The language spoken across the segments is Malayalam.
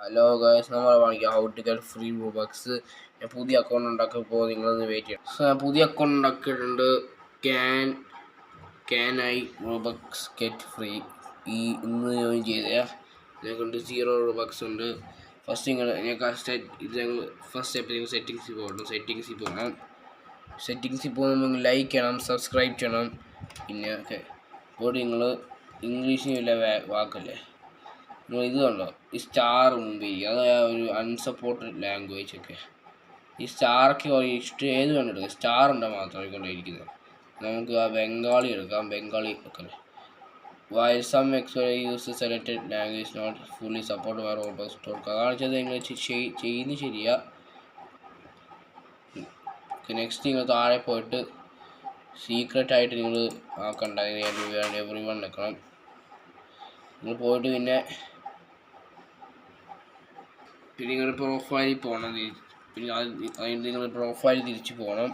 ഹലോ ഗൈസ്, നമ്മൾ കാണിക്കാം ഹൗ ടു ഗെറ്റ് ഫ്രീ റൂബക്സ്. ഞാൻ പുതിയ അക്കൗണ്ട് ഉണ്ടാക്കിയപ്പോൾ നിങ്ങളൊന്ന് വെയിറ്റ് ചെയ്യണം. പുതിയ അക്കൗണ്ട് ഉണ്ടാക്കിയിട്ടുണ്ട്. Can I Robux get free. ഇന്ന് ജോയിൻ ചെയ്തേ ഞങ്ങൾക്ക് 0 റൂബക്സ് ഉണ്ട്. ഫസ്റ്റ് സ്റ്റെപ്പ് നിങ്ങൾ സെറ്റിങ്സിൽ പോകണം. സെറ്റിങ്സിൽ പോകുമ്പോൾ ലൈക്ക് ചെയ്യണം, സബ്സ്ക്രൈബ് ചെയ്യണം. പിന്നെ ഇപ്പോൾ നിങ്ങൾ ഇംഗ്ലീഷിന് വല്ല വാക്കല്ലേ നിങ്ങൾ ഇത് കണ്ടോ, ഈ സ്റ്റാർ മുമ്പ് അത് ഒരു അൺസപ്പോർട്ടഡ് ലാംഗ്വേജ് ഒക്കെ. ഈ സ്റ്റാർക്ക് ഇഷ്ടം ഏത് വേണം എടുക്കാം, സ്റ്റാർ ഉണ്ടോ മാത്രമേ കൊണ്ടിരിക്കുന്നത്. നമുക്ക് ആ ബംഗാളി എടുക്കാം, ബംഗാളി വെക്കല്ലേ. While some expert uses selected language not fully supported by robots കൊടുക്കുക. അതാണ് വെച്ചാൽ നിങ്ങൾ ചെയ്യുന്നത് ശരിയാ. നെക്സ്റ്റ് നിങ്ങൾ താഴെ പോയിട്ട് സീക്രട്ട് ആയിട്ട് നിങ്ങൾ ആക്കണ്ട, എവറി വൺ വെക്കണം. നിങ്ങൾ പോയിട്ട് പിന്നെ നിങ്ങളുടെ പ്രൊഫൈലിൽ പോകണം. പിന്നെ അതിന് നിങ്ങൾ പ്രൊഫൈൽ തിരിച്ച് പോകണം.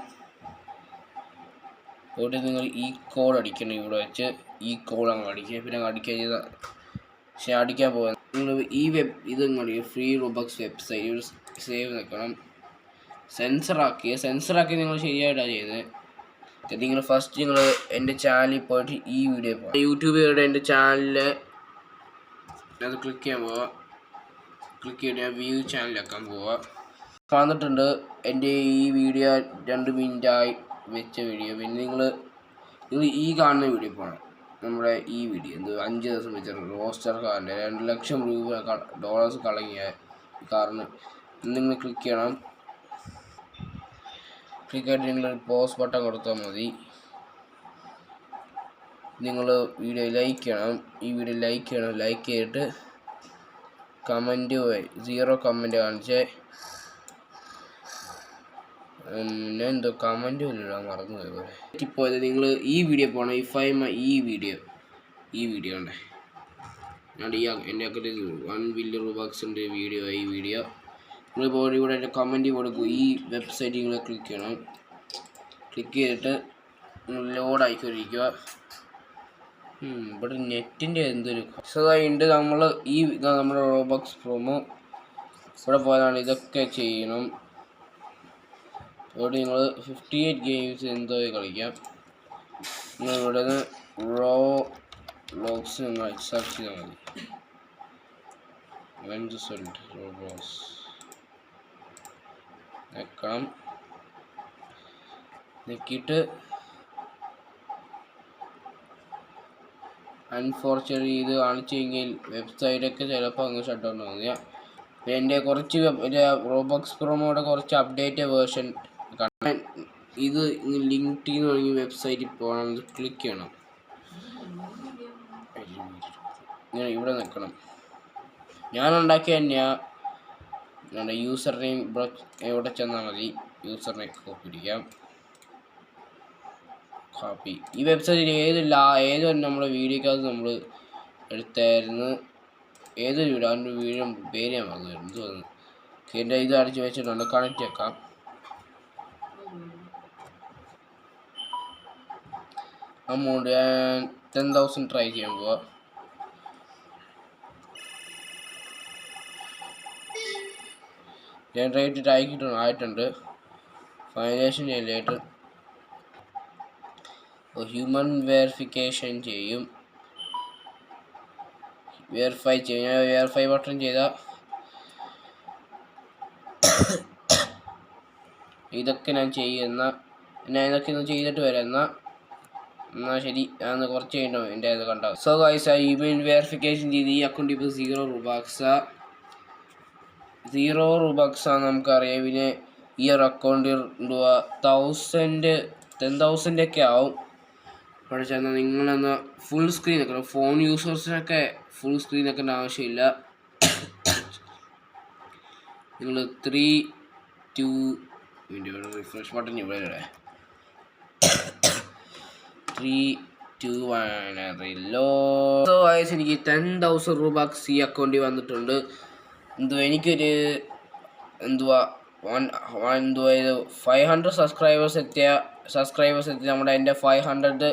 പോയിട്ട് നിങ്ങൾ ഈ കോഡ് അടിക്കണം. ഇവിടെ വെച്ച് ഈ കോഡ് അങ്ങ് അടിക്കുക. പിന്നെ അടിക്കാൻ പോകുന്നത് നിങ്ങൾ ഈ ഇത് ഫ്രീ റൂബക്സ് വെബ്സൈറ്റ് സേവ് നിൽക്കണം. സെൻസറാക്കി നിങ്ങൾ ശരിയായിട്ടാണ് ചെയ്യുന്നത്. നിങ്ങൾ ഫസ്റ്റ് നിങ്ങൾ എൻ്റെ ചാനലിൽ പോയിട്ട് ഈ വീഡിയോ പോകാം. യൂട്യൂബിലൂടെ എൻ്റെ ചാനലിൽ അത് ക്ലിക്ക് ചെയ്യാൻ പോവാം. ക്ലിക്ക് ചെയ്ത് വ്യൂ ചാനലാക്കാൻ പോവുക. വന്നിട്ടുണ്ട് എൻ്റെ ഈ വീഡിയോ 2 മിനിറ്റായി വെച്ച വീഡിയോ. പിന്നെ നിങ്ങൾ ഈ കാണുന്ന വീഡിയോ പോകണം. നമ്മുടെ ഈ വീഡിയോ 5 ദിവസം വെച്ച റോസ്റ്റർ കാറിൻ്റെ $2 ലക്ഷം കളങ്ങിയ കാറിന് നിങ്ങൾ ക്ലിക്ക് ചെയ്യണം. ക്ലിക്ക് ആയിട്ട് നിങ്ങൾ പോസ്റ്റ് ബട്ടൺ കൊടുത്താൽ മതി. നിങ്ങൾ വീഡിയോ ലൈക്ക് ചെയ്യണം. ഈ വീഡിയോ ലൈക്ക് ചെയ്തിട്ട് കമൻറ്റ് 0 കമൻറ്റ് കാണിച്ചേ. പിന്നെ എന്തോ കമൻറ്റ് ഇടാൻ മറന്നുപോയി പോലെ പോയത്. നിങ്ങൾ ഈ വീഡിയോ പോകണം. ഈ വീഡിയോ ഉണ്ട്. ഞാൻ എൻ്റെ അക്കൗണ്ടിൽ 1 ബില്യൺ റൂബക്സ് ഉണ്ട് ഈ വീഡിയോ. നിങ്ങൾ പോയി ഇവിടെ എൻ്റെ കമൻറ്റ് കൊടുക്കും. ഈ വെബ്സൈറ്റ് നിങ്ങൾ ക്ലിക്ക് ചെയ്യണം. ക്ലിക്ക് ചെയ്തിട്ട് ലോഡ് ആയിക്കൊണ്ടിരിക്കുക. ഇവിടെ നെറ്റിൻ്റെ എന്തൊരു ഉണ്ട്. നമ്മുടെ റോബക്സ് പ്രൊമോ ഇവിടെ പോയതാണ്. ഇതൊക്കെ ചെയ്യണം. ഇവിടെ നിങ്ങൾ 58 ഗെയിംസ് എന്തോ കളിക്കാം. നിങ്ങൾ ഇവിടെ നിന്ന് റോബ്ലോക്സ് നിങ്ങൾ സെർച്ച് ചെയ്താൽ മതി. റോബ്ലോക്സ് നിൽക്കണം. നിൽക്കിയിട്ട് അൺഫോർച്യുനേറ്റ്ലി ഇത് കാണിച്ചെങ്കിൽ വെബ്സൈറ്റൊക്കെ ചിലപ്പോൾ അങ്ങ് ഷട്ട് ഡൗൺ ആവുക. എൻ്റെ കുറച്ച് റോബക്സ് പ്രൊമോയുടെ കുറച്ച് അപ്ഡേറ്റ് വേർഷൻ കാണാൻ ഇത് ലിങ്ക്ഡ് ഇൻ തുടങ്ങിയ വെബ്സൈറ്റിൽ പോകണം. ക്ലിക്ക് ചെയ്യണം. ഇവിടെ നിൽക്കണം. ഞാൻ ഉണ്ടാക്കിയ തന്നെയാണ് യൂസർ നെയിം. എവിടെ ചെന്നാൽ മതി യൂസർ നെയിം കോപ്പി അടിക്കാം. ഈ വെബ്സൈറ്റിൽ ഏത് നമ്മുടെ വീഡിയോക്കകത്ത് നമ്മൾ എടുത്തായിരുന്നു. ഏതൊരു വീഡിയോ അതിൻ്റെ വീഡിയോ പേര് ഞാൻ മറന്നുവരുന്നു തോന്നുന്നു. എൻ്റെ ഇത് അടിച്ച് വെച്ചിട്ടുണ്ട്. കണക്റ്റ് വെക്കാം. അമൗണ്ട് 10,000 ട്രൈ ചെയ്യാൻ പോവാ. ജനറേറ്റ് ആയിട്ടുണ്ട്. ഫൈനലൈസേഷൻ ചെയ്യാനായിട്ട് ഹ്യൂമൻ വെരിഫിക്കേഷൻ ചെയ്യും. വെരിഫൈ ബട്ടൺ ചെയ്താൽ ഇതൊക്കെ ഞാൻ ഇതൊക്കെ ഒന്ന് ചെയ്തിട്ട് വരാം. എന്നാൽ ശരി, ഞാൻ കുറച്ച് കഴിഞ്ഞോ എൻ്റെ ഇത് കണ്ടോ. സോ ഗൈസ്, ഹ്യൂമൻ വെരിഫിക്കേഷൻ ചെയ്ത് ഈ അക്കൗണ്ട് ഇപ്പോൾ 0 റൂബക്സാണ് നമുക്കറിയാം. പിന്നെ ഈ ഒരു അക്കൗണ്ടിൽ 10,000 ഒക്കെ ആവും. അവിടെ ചെന്നാൽ നിങ്ങളെന്ന് ഫുൾ സ്ക്രീൻ വെക്കണം. ഫോൺ യൂസേഴ്സിനൊക്കെ ഫുൾ സ്ക്രീൻ വെക്കേണ്ട ആവശ്യമില്ല. നിങ്ങൾ 3, 2 റിഫ്രഷ് ബട്ടൺ ഇവിടെ 3, 2, 1 റിലോഡ്. എനിക്ക് 10,000 റൂബക്സ് ഈ അക്കൗണ്ടിൽ വന്നിട്ടുണ്ട്. എനിക്കൊരു 500 സബ്സ്ക്രൈബേഴ്സ് എത്തിയ നമ്മുടെ എൻ്റെ 500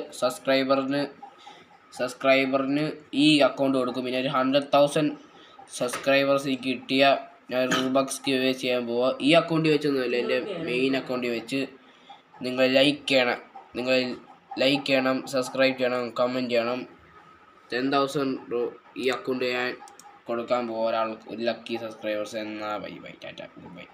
സബ്സ്ക്രൈബറിന് ഈ അക്കൗണ്ട് കൊടുക്കും. പിന്നെ ഒരു 100,000 സബ്സ്ക്രൈബേഴ്സ് കിട്ടിയ ഞാൻ റൂബക്സ് ഗിവ് ചെയ്യാൻ പോവാം. ഈ അക്കൗണ്ടിൽ വെച്ചൊന്നുമില്ല, എൻ്റെ മെയിൻ അക്കൗണ്ടിൽ വെച്ച്. നിങ്ങൾ ലൈക്ക് ചെയ്യണം, സബ്സ്ക്രൈബ് ചെയ്യണം, കമൻറ്റ് ചെയ്യണം. 10,000 ഈ അക്കൗണ്ട് ഞാൻ കൊടുക്കാൻ പോവാം ഒരാൾക്ക്, ഒരു ലക്കി സബ്സ്ക്രൈബേഴ്സ്. എന്നാൽ bye bye, Tata, good bye.